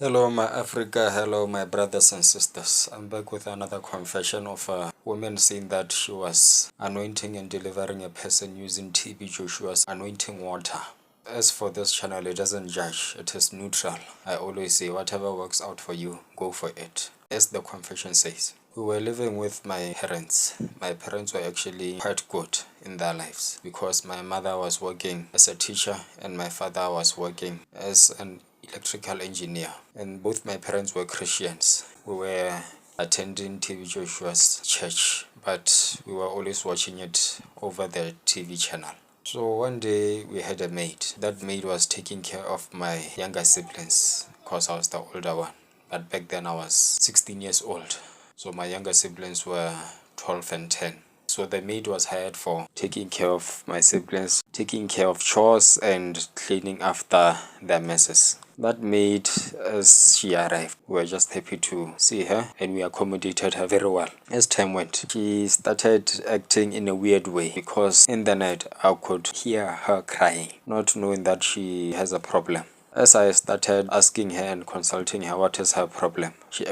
Hello my Africa, hello my brothers and sisters. I'm back with another confession of a woman saying that she was anointing and delivering a person using TB Joshua's anointing water. As for this channel, it doesn't judge, it is neutral. I always say whatever works out for you, go for it. As the confession says, we were living with my parents. My parents were actually quite good in their lives because my mother was working as a teacher and my father was working as an electrical engineer, and both my parents were Christians. We were attending TV Joshua's church, but we were always watching it over the TV channel. So one day we had a maid. That maid was taking care of my younger siblings because I was the older one. But back then I was 16 years old. So my younger siblings were 12 and 10. So the maid was hired for taking care of my siblings, taking care of chores and cleaning after their messes. That maid, as she arrived, we were just happy to see her and we accommodated her very well. As time went, she started acting in a weird way because in the night I could hear her crying, not knowing that she has a problem. As I started asking her and consulting her what is her problem, she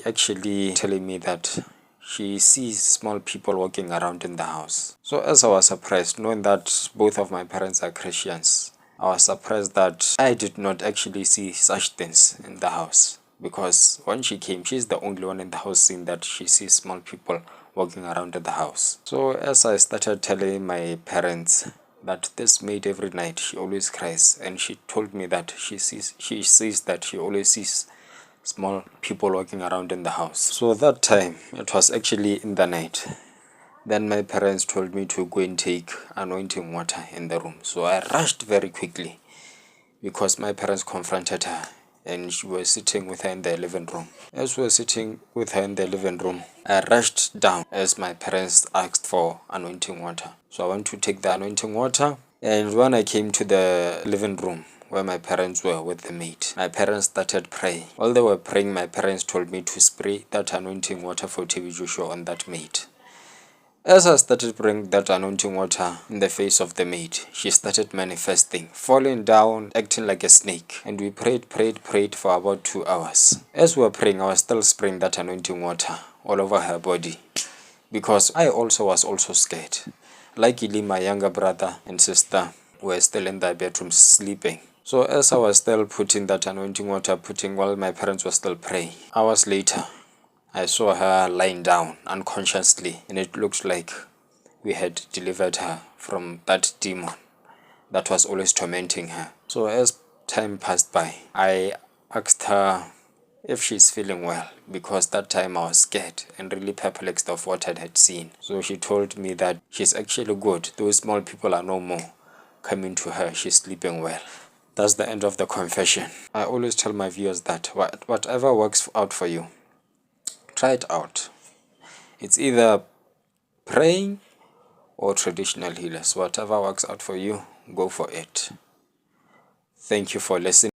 actually telling me that she sees small people walking around in the house. So as I was surprised, knowing that both of my parents are Christians, I was surprised that I did not actually see such things in the house. Because when she came, she's the only one in the house seeing that she sees small people walking around in the house. So as I started telling my parents that this maid every night, she always cries, and she told me that she sees that she always sees small people walking around in the house. So that time, it was actually in the night. Then my parents told me to go and take anointing water in the room. So I rushed very quickly because my parents confronted her and she was sitting with her in the living room. As we were sitting with her in the living room, I rushed down as my parents asked for anointing water. So I went to take the anointing water, and when I came to the living room where my parents were with the maid, my parents started praying. While they were praying, my parents told me to spray that anointing water for TB Joshua on that maid. As I started praying that anointing water in the face of the maid, she started manifesting, falling down, acting like a snake. And we prayed for about 2 hours. As we were praying, I was still spraying that anointing water all over her body because I also was scared. Luckily, my younger brother and sister were still in their bedrooms sleeping. So as I was still putting that anointing water, while my parents were still praying, hours later, I saw her lying down unconsciously, and it looked like we had delivered her from that demon that was always tormenting her. So as time passed by, I asked her if she's feeling well, because that time I was scared and really perplexed of what I had seen. So she told me that she's actually good. Those small people are no more coming to her. She's sleeping well. That's the end of the confession. I always tell my viewers that whatever works out for you, try it out. It's either praying or traditional healers. Whatever works out for you, go for it. Thank you for listening.